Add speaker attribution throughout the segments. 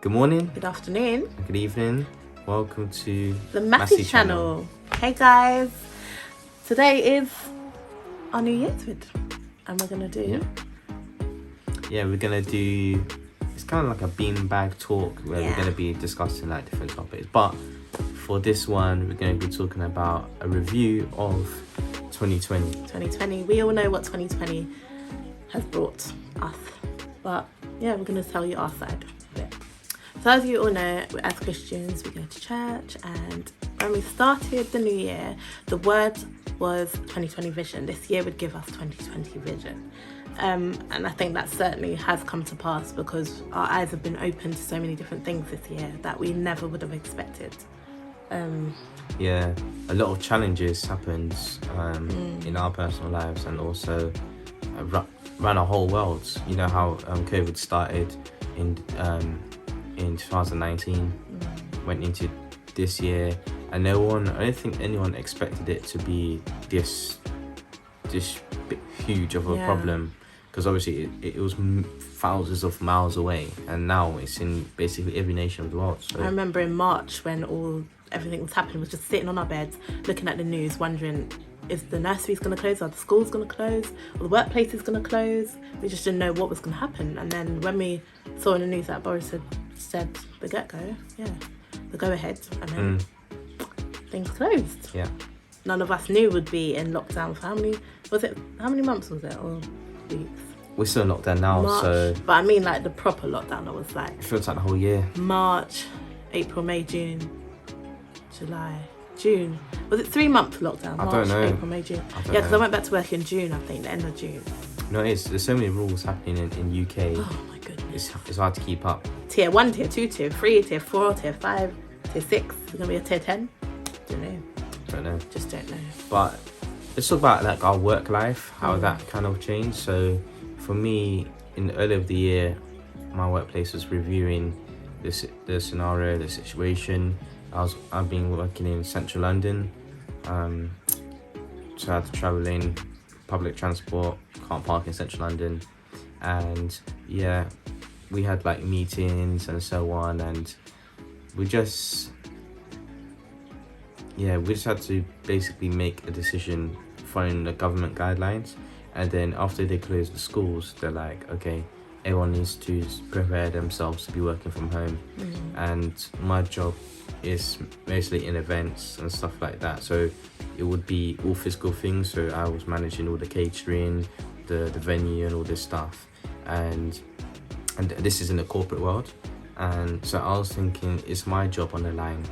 Speaker 1: Good morning,
Speaker 2: Good afternoon.
Speaker 1: good evening. Welcome to
Speaker 2: The Massey channel. Hey guys. Today is our New Year's vid. And we're going to do...
Speaker 1: Yeah, we're going to do... It's kind of like a beanbag talk where we're going to be discussing like different topics. But for this one, we're going to be talking about a review of 2020.
Speaker 2: 2020. We all know what 2020 has brought us. But yeah, we're going to tell you our side of it. So as you all know, as Christians, we go to church, and when we started the new year, the word was 2020 vision. This year would give us 2020 vision. And I think that certainly has come to pass because our eyes have been opened to so many different things this year that we never would have expected.
Speaker 1: Yeah, a lot of challenges happened in our personal lives and also around our whole world. You know how COVID started in 2019, went into this year, and I don't think anyone expected it to be this bit huge of a problem, because obviously it was thousands of miles away, and now it's in basically every nation of the world. So
Speaker 2: I remember in March when everything was happening, was just sitting on our beds looking at the news wondering, is the nurseries going to close, are the schools going to close, or the workplace is going to close? We just didn't know what was going to happen. And then when we saw in the news that Boris had said the get-go, the go-ahead, and then things closed.
Speaker 1: Yeah,
Speaker 2: none of us knew would be in lockdown for how many months was it, or weeks?
Speaker 1: we're still in lockdown now,
Speaker 2: March.
Speaker 1: so
Speaker 2: But I mean like the proper lockdown, that was like
Speaker 1: it feels like the whole year.
Speaker 2: March, April, May, June, July, June. Was it 3 month lockdown?
Speaker 1: I
Speaker 2: March,
Speaker 1: don't know.
Speaker 2: April, May, June. Because I went back to work in June, I think, the end of June.
Speaker 1: No, it is. There's so many rules happening in UK.
Speaker 2: Oh my goodness.
Speaker 1: It's hard to keep up.
Speaker 2: Tier 1, Tier 2, Tier 3, Tier 4, Tier 5, Tier 6. It's going to be a Tier 10.
Speaker 1: Don't know.
Speaker 2: Just don't know.
Speaker 1: But let's talk about like our work life, how that kind of changed. So for me, in the early of the year, my workplace was reviewing the scenario, the situation. I've been working in central London, so I had to travel in public transport, can't park in central London, and we had like meetings and so on, and we just had to basically make a decision following the government guidelines. And then after they closed the schools, they're like, okay, everyone needs to prepare themselves to be working from home. And my job is mostly in events and stuff like that, so it would be all physical things. So I was managing all the catering, the venue and all this stuff, and this is in the corporate world. And so I was thinking, is my job on the line?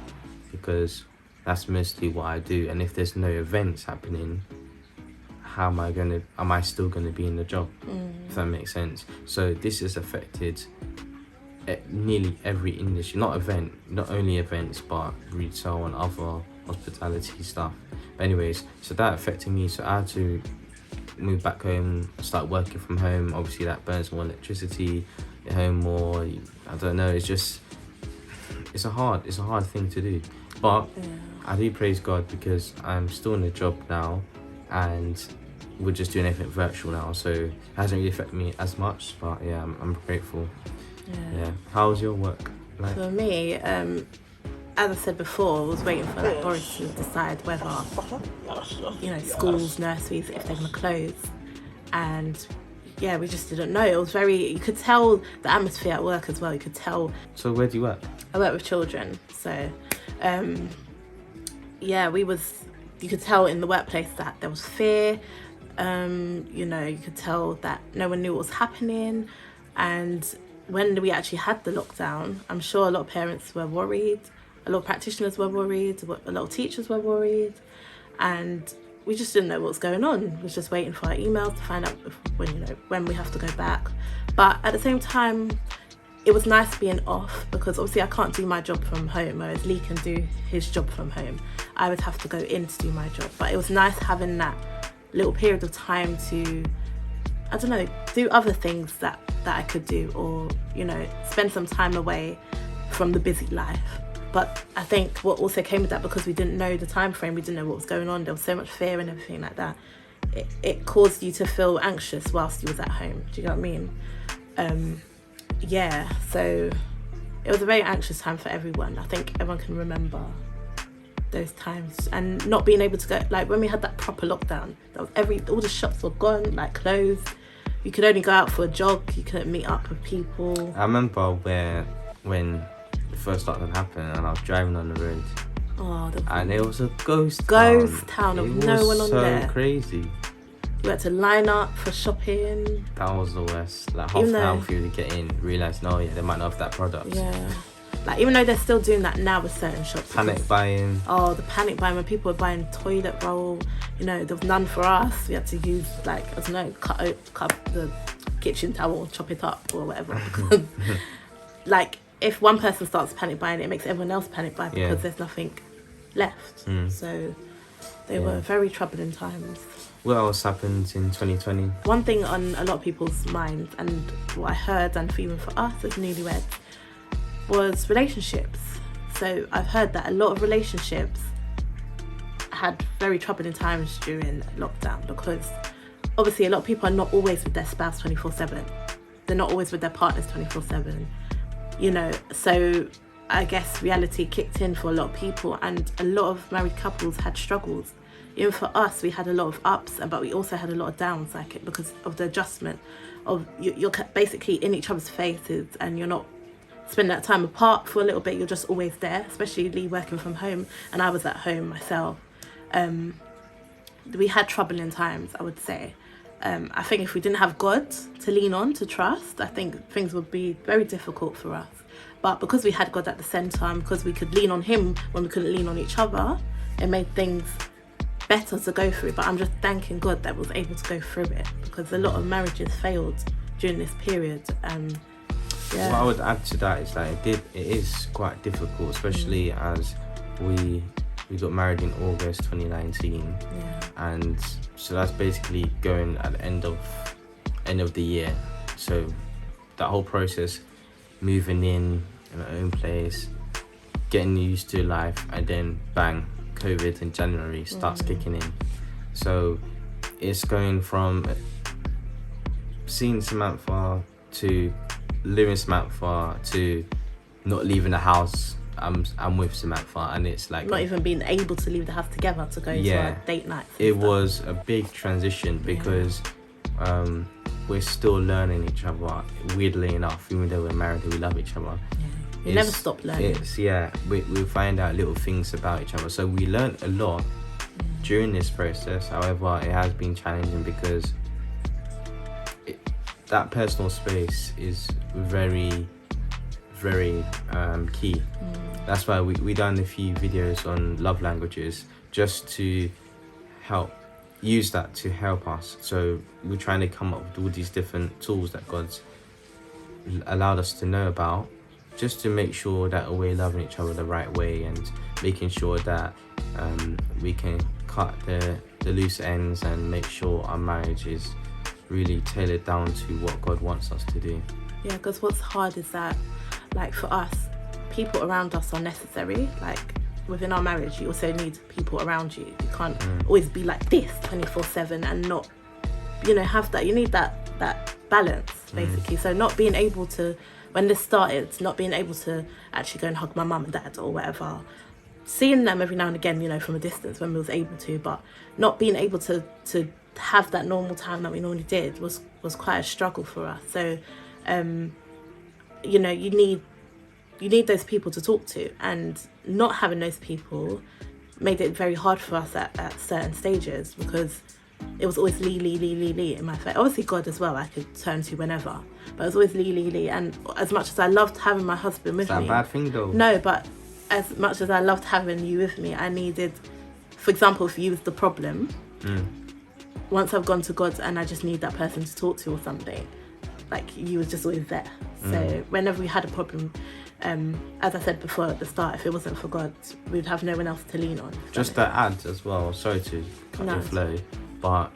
Speaker 1: Because that's mostly what I do, and if there's no events happening, how am I still gonna be in the job? If that makes sense. So this has affected nearly every industry, not only events, but retail and other hospitality stuff. But anyways, so that affected me, so I had to move back home, start working from home. Obviously that burns more electricity at home more. I don't know, it's a hard thing to do. But I do praise God because I'm still in a job now, and we're just doing everything virtual now, so it hasn't really affected me as much. But I'm grateful. How's your work life?
Speaker 2: For me, as I said before, I was waiting for like Boris to decide whether, schools, nurseries, if they're going to close. And we just didn't know. It was you could tell the atmosphere at work as well. You could tell.
Speaker 1: So where do you work?
Speaker 2: I work with children, so you could tell in the workplace that there was fear. You could tell that no one knew what was happening. And when we actually had the lockdown, I'm sure a lot of parents were worried, a lot of practitioners were worried, a lot of teachers were worried, and we just didn't know what was going on. We were just waiting for our emails to find out when we have to go back. But at the same time, it was nice being off, because obviously I can't do my job from home, whereas Lee can do his job from home. I would have to go in to do my job. But it was nice having that little period of time to, do other things that I could do, or, spend some time away from the busy life. But I think what also came with that, because we didn't know the time frame, we didn't know what was going on, there was so much fear and everything like that, it caused you to feel anxious whilst you was at home. Do you get what I mean? So it was a very anxious time for everyone. I think everyone can remember those times, and not being able to go, like when we had that proper lockdown, that was all the shops were gone, like closed. You could only go out for a jog, you couldn't meet up with people.
Speaker 1: I remember when the first lockdown happened and I was driving on the road, and it was a ghost
Speaker 2: town of
Speaker 1: it
Speaker 2: no
Speaker 1: was
Speaker 2: one on
Speaker 1: so
Speaker 2: there.
Speaker 1: Crazy.
Speaker 2: You had to line up for shopping.
Speaker 1: That was the worst. Like half an hour for you to get in, realise they might not have that product.
Speaker 2: Yeah. Like even though they're still doing that now with certain shops.
Speaker 1: Panic buying.
Speaker 2: Oh, the panic buying when people were buying toilet roll. There was none for us. We had to use cut the kitchen towel, chop it up or whatever. Because like if one person starts panic buying, it makes everyone else panic buy because there's nothing left. So they were very troubling times.
Speaker 1: What else happened in 2020?
Speaker 2: One thing on a lot of people's minds, and what I heard and even for us as newlyweds, was relationships. So I've heard that a lot of relationships had very troubling times during lockdown, because obviously a lot of people are not always with their spouse 24/7. They're not always with their partners 24/7. So I guess reality kicked in for a lot of people, and a lot of married couples had struggles. Even for us, we had a lot of ups, but we also had a lot of downs, like because of the adjustment of you're basically in each other's faces, and you're not spending that time apart for a little bit. You're just always there, especially Lee working from home, and I was at home myself. We had troubling times, I would say. I think if we didn't have God to lean on, to trust, I think things would be very difficult for us. But because we had God at the centre, and because we could lean on him when we couldn't lean on each other, it made things better to go through. But I'm just thanking God that I was able to go through it, because a lot of marriages failed during this period.
Speaker 1: What I would add to that is that it is quite difficult, especially as we got married in August 2019, and so that's basically going at the end of the year. So that whole process, moving in our own place, getting used to life, and then bang, COVID in January starts kicking in. So it's going from seeing Samantha to living Samantha to not leaving the house. I'm with Samantha, and it's like
Speaker 2: not even being able to leave the house together to go to our date night.
Speaker 1: It was a big transition because we're still learning each other. Weirdly enough, even though we're married, we love each other.
Speaker 2: We never stop learning.
Speaker 1: We find out little things about each other. So we learned a lot during this process. However, it has been challenging because that personal space is very, very key. That's why we done a few videos on love languages, just to use that to help us. So we're trying to come up with all these different tools that God's allowed us to know about, just to make sure that we're loving each other the right way, and making sure that we can cut the loose ends and make sure our marriage is really tailored down to what God wants us to do.
Speaker 2: Yeah, because what's hard is that, like for us, people around us are necessary. Like within our marriage, you also need people around you. You can't always be like this 24/7 and not, have that. You need that balance, basically. So not being able to, when this started, not being able to actually go and hug my mum and dad or whatever, seeing them every now and again, from a distance when we was able to, but not being able to have that normal time that we normally did was quite a struggle for us. So you need those people to talk to, and not having those people made it very hard for us at certain stages, because it was always Lee in my face. Obviously God as well, I could turn to whenever, but it was always Lee. And as much as I loved having my husband with me,
Speaker 1: is that a bad thing though?
Speaker 2: No, but as much as I loved having you with me, I needed, for example, if you was the problem, once I've gone to God and I just need that person to talk to or something, like you was just always there. So whenever we had a problem, as I said before at the start, if it wasn't for God, we'd have no one else to lean on.
Speaker 1: Just to add as well, sorry to cut your flow, but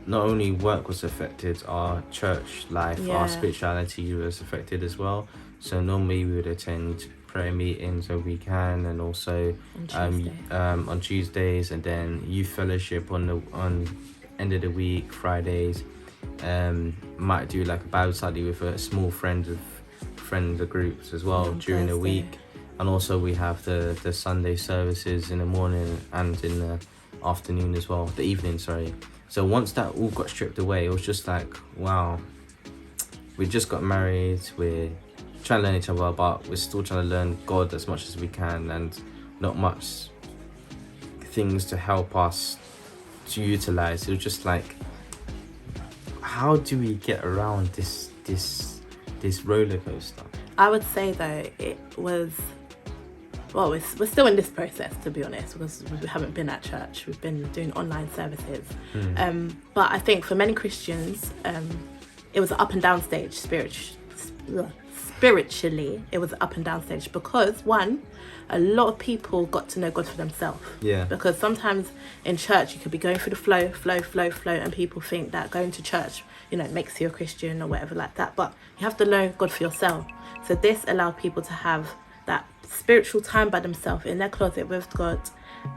Speaker 1: not only work was affected, our church life, our spirituality was affected as well. So normally we would attend prayer meetings where we can, and also on Tuesdays, and then youth fellowship on end of the week, Fridays. Might do like a Bible study with a small friend friend groups as well during the
Speaker 2: Thursday.
Speaker 1: week, and also we have the Sunday services in the morning and in the afternoon as well, the evening, sorry. So once that all got stripped away, it was just like, wow, we just got married, we're trying to learn each other, but we're still trying to learn God as much as we can, and not much things to help us to utilize. It was just like, how do we get around this roller coaster?
Speaker 2: I would say though it was, well, we're still in this process, to be honest, because we haven't been at church. We've been doing online services. But I think for many Christians, it was an up and down stage spiritually. It was an up and down stage because, one, a lot of people got to know God for themselves.
Speaker 1: Yeah.
Speaker 2: Because sometimes in church you could be going through the flow, and people think that going to church, makes you a Christian or whatever like that. But you have to know God for yourself. So this allowed people to have that spiritual time by themselves in their closet with God,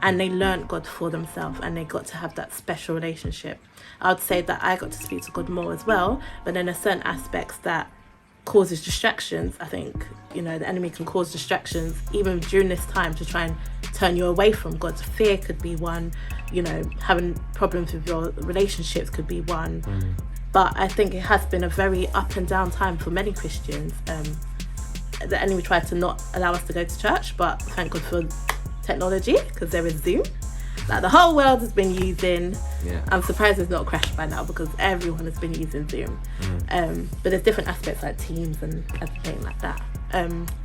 Speaker 2: and they learned God for themselves, and they got to have that special relationship. I would say that I got to speak to God more as well, but then there's certain aspects that causes distractions. I think the enemy can cause distractions even during this time to try and turn you away from God. Fear could be one, having problems with your relationships could be one. But I think it has been a very up and down time for many Christians. The enemy tried to not allow us to go to church, but thank God for technology, because there is Zoom that the whole world has been using. I'm surprised it's not crashed by now, because everyone has been using Zoom. But there's different aspects like Teams and everything like that.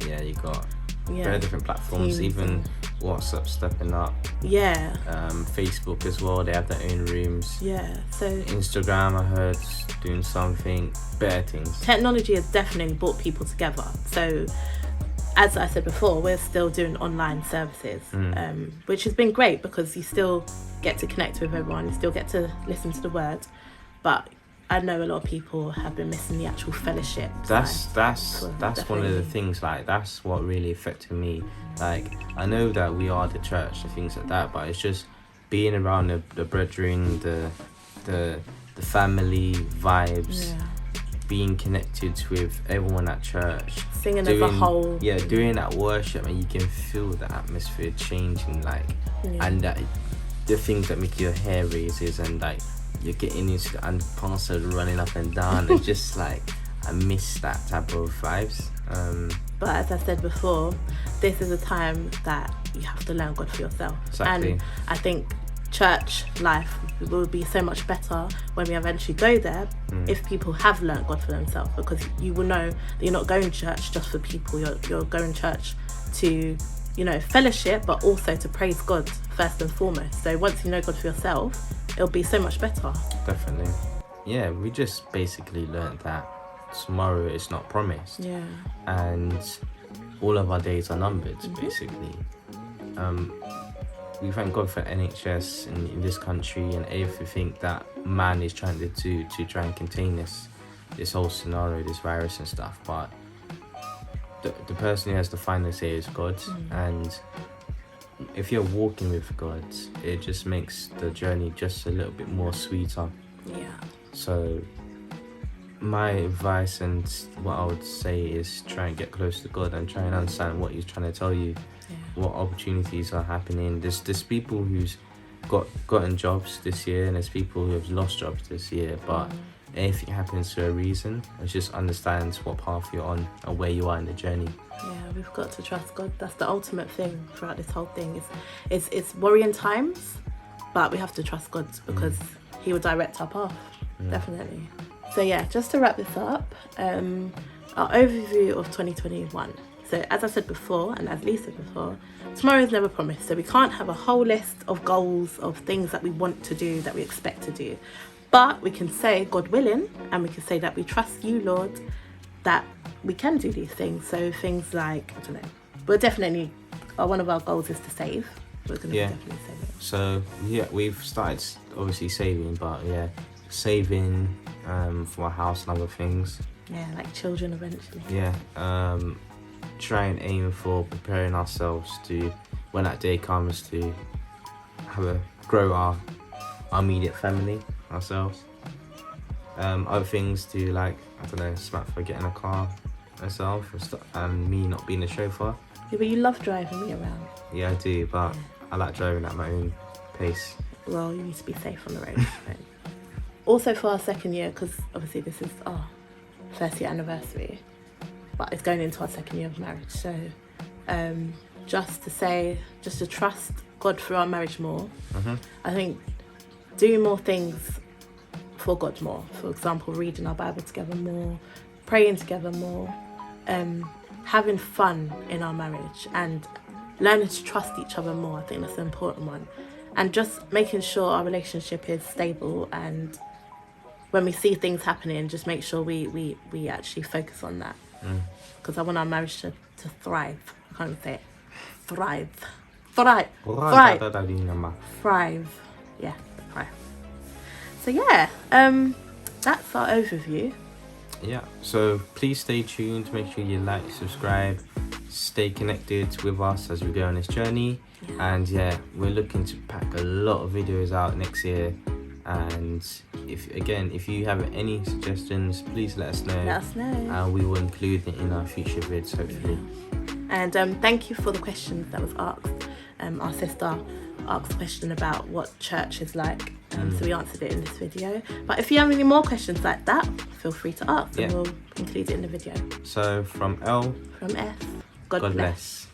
Speaker 1: You got very different platforms,
Speaker 2: Teams
Speaker 1: even WhatsApp stepping up. Facebook as well, they have their own rooms.
Speaker 2: So
Speaker 1: Instagram, I heard, doing something, better things.
Speaker 2: technology has definitely brought people together. So as I said before, we're still doing online services, which has been great because you still get to connect with everyone, you still get to listen to the word. But I know a lot of people have been missing the actual fellowship.
Speaker 1: That's one of the things, like, that's what really affected me. Like, I know that we are the church and things like that, but it's just being around the brethren, the family vibes, being connected with everyone at church,
Speaker 2: singing as a whole.
Speaker 1: Doing that worship, and you can feel the atmosphere changing, and that the things that make your hair raises, and like you're getting into the, and pastor running up and down, and just like, I miss that type of vibes.
Speaker 2: But as I said before, this is a time that you have to learn God for yourself.
Speaker 1: Exactly.
Speaker 2: And I think church life will be so much better when we eventually go there if people have learned God for themselves, because you will know that you're not going to church just for people. You're going to church to fellowship, but also to praise God first and foremost. So once you know God for yourself, it'll be so much better.
Speaker 1: Definitely. We just basically learned that tomorrow is not promised, and all of our days are numbered, basically. We thank God for NHS in this country and everything that man is trying to do to try and contain this whole scenario, this virus and stuff. But the person who has the final say is God. And if you're walking with God, it just makes the journey just a little bit more sweeter. So my advice and what I would say is try and get close to God and try and understand what He's trying to tell you. What opportunities are happening. There's people who's gotten jobs this year, and there's people who have lost jobs this year, but everything happens for a reason. It's just understand what path you're on and where you are in the journey.
Speaker 2: We've got to trust God. That's the ultimate thing throughout this whole thing. It's worrying times, but we have to trust God, because He will direct our path. Definitely. So just to wrap this up, our overview of 2021. So as I said before, and as Lee said before, tomorrow is never promised. So we can't have a whole list of goals, of things that we want to do, that we expect to do. But we can say, God willing, and we can say that we trust you, Lord, that we can do these things. So things like, I don't know, we're definitely, one of our goals is to save. We're going to definitely save it.
Speaker 1: So we've started obviously saving, but saving for a house and other things.
Speaker 2: Like children eventually.
Speaker 1: Try and aim for preparing ourselves to, when that day comes, to grow our immediate family ourselves. Other things to, like, I don't know, smack for getting a car, myself and me not being a chauffeur.
Speaker 2: Yeah, but you love driving me around.
Speaker 1: Yeah, I do, but I like driving at my own pace.
Speaker 2: Well, you need to be safe on the road. Right? Also for our second year, because obviously this is our first year anniversary, but it's going into our second year of marriage. So just to trust God through our marriage more. I think doing more things for God more. For example, reading our Bible together more, praying together more, having fun in our marriage, and learning to trust each other more. I think that's an important one. And just making sure our relationship is stable, and when we see things happening, just make sure we actually focus on that. Because I want our marriage to thrive. I can't even say it. Thrive. Yeah, thrive. So yeah, that's our overview.
Speaker 1: Yeah, so please stay tuned. Make sure you like, subscribe, stay connected with us as we go on this journey. And yeah, we're looking to pack a lot of videos out next year. And if you have any suggestions, please let us know. We will include it in our future vids, hopefully.
Speaker 2: And thank you for the questions that was asked. Our sister asked a question about what church is like, so we answered it in this video. But if you have any more questions like that, feel free to ask, and we'll include it in the video.
Speaker 1: So from L,
Speaker 2: from F, God bless.